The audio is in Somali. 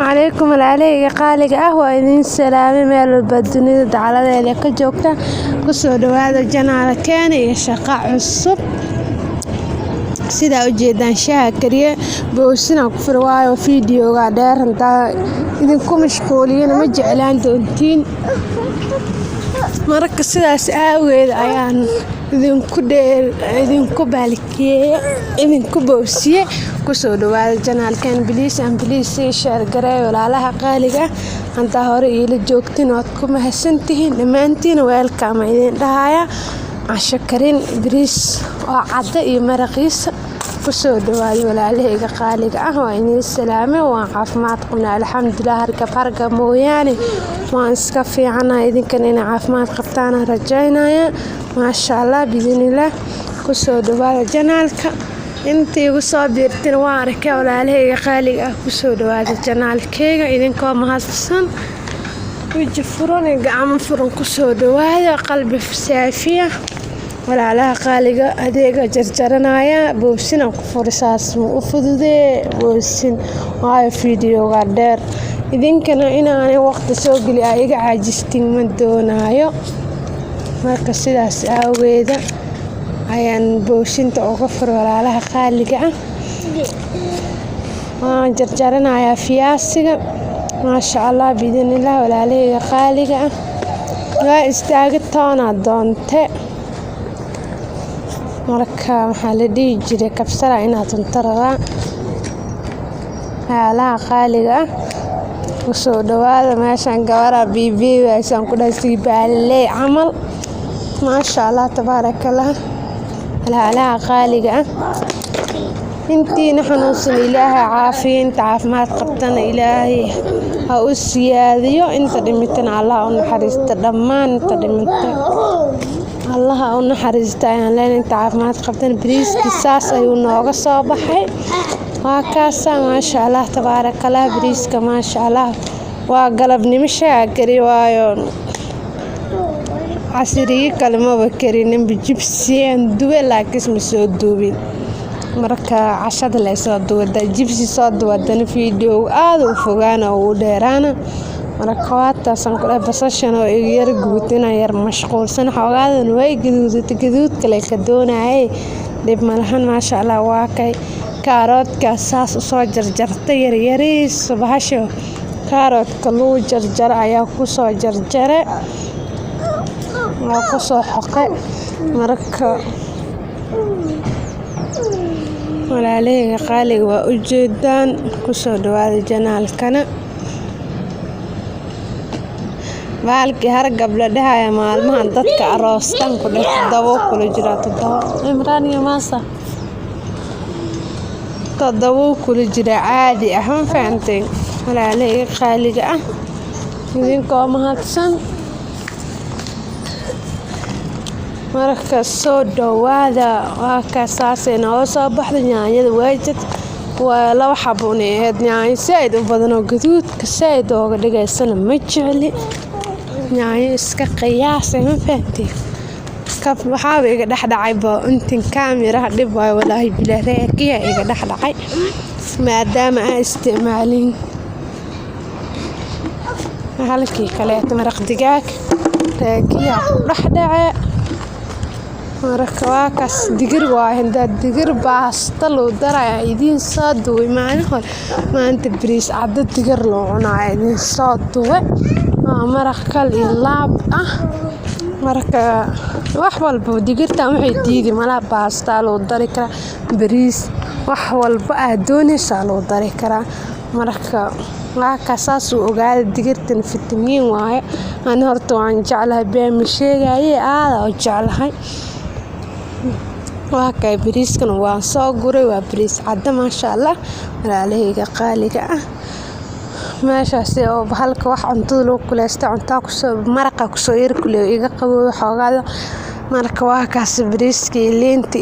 عليكم العليقة قالقة وإذن سلامي ميل البدنية دعالة اللي كجوكتا قصوا هذا الجنة كان يشقع عصب سيدا ujeedaan shaha kariye boosina ku furwaayo fiidiyooga dheer inta idinku mashquuliyeen ma jeclaan doontiin marka sidaas aaweed ayaan idinku baalkiyay idinku boosiye ku soo dhawaada janaalkan please share gareey walaalaha qaaliga anta hore ila joogtiin oo ku mahadsantihiin dhamaantiin welcome idin dhahaya ashakarin bariis oo cadda iyo maraqiisa ku soo dhawaada walaalahayga qaaliga ah waa inii salaame waa caafimaad qabnaa alxamdulillah harka mooyaane waan iska fiicanahay idinkan in caafimaad qabtaan rajaynaya ma sha Allah bidinillah ku soo dhawaada janaalka intii ugu soo biirteen waa arkay walaalahayga qaaliga ah ku soo dhawaada janaalkayga idinkoo mahadsan وجه فرن قام فرن كسر دوايا قلبي سافية ولا على قالقة هذيك جرجرنايا بوسنا كفرساس وفضي بوسن هاي فيديو قدر إذن كان أنا وقت سوق لي أيق عاجزتين من دونايا ما كسيدا ساويدا عيان بوسن توقفر ولا على قالقة جرجرنايا فياسك ما شاء الله بإذن الله ولا عليه خالقة لا استاجتنا دونته مركا محل دي جري كبسرة إنها تنطرها لا خالقة وصود هذا ما شان قوارا بيبي وعشان كده سيبالي عمل ما شاء الله تبارك الله لا خالقة intii naxanuunsan ilaahay caafiyo inta caafimaad qabtana ilaahay ha u siyaadiyo inta dhimitana Allah u naxariisto dhammaan inta dhimitay Allah u naxariisto ayaan leenahay inta caafimaad qabtana bariiski saas ayuu nooga soo baxay waa kaasa ma sha Allah tabaarakallah bariiska ma sha Allah waa galabnimo shaha kari waayo casriye kalma bakarinin bijibsiyan duwe laakiin ma soo duubin marka cashada la soo duwada jibsi soo duwadana fiidiyoo aad u fogaana oo dheeraana marka waatasan kula basashan oo yar guutina yar mashquulsan xogaadan way gaduud kale ka doonayay dib malahan ma sha Allah waa kay kaaroodka saas u soo jarjartay yariis bahasho kaaroodka loo jarjar ayaa ku soo jarjare waa ku soo xoqay marka walaalahayga qaaliga waa ujeedaan ku soo dhawaada janaalkana baalkii hargab la dhahaya maalmahan dadka aroostan ku dhigto dabo kula jira imraan iyo maasa dabo kula jira caadi ah ma fahanteen walaalahayga qaaliga ah idinkoo mahadsan marka soo dhawaada waa ka saasayna oo soo baxda yaanyada waajid waa laba xabuuneed yaanyo sayd u badan oo gaduudka sayd ooga dhigaysana ma jecli yaanyo iska qiyaasay ma fahanteen kab waxaa iga dhaxdhacay baa intin kaamiraha dhib waay walaahi bilaareekiya iga dhaxdhacay maadaama aan isticmaalin halkii kale maraq digaag raakiya dhaxdhacay marka waa kaas digir waa hinda digir baasta loo daray idin soo duway maanta bariis cadda digir loo cunaa idin soo duway maraq kal iyo laab ah marka wax walba digirta waxay diidi mala baasta loo dari kara bariis wax walba aad doonaysaa loo dari kara marka waa kaas uu ogaada digirtan fitamiin waaye aan horta waan jeclahay been sheegay aad oo jeclahay waa kay bariiskan waa soo guray waa bariis cadda ma sha Allah walaalahayga qaaliga ah meeshaas oo halka wax cuntada loo kuleysto cunta ku soo maraqa ku soo yar kuley iga qabo xogaada marka waa kaas bariiskii leenta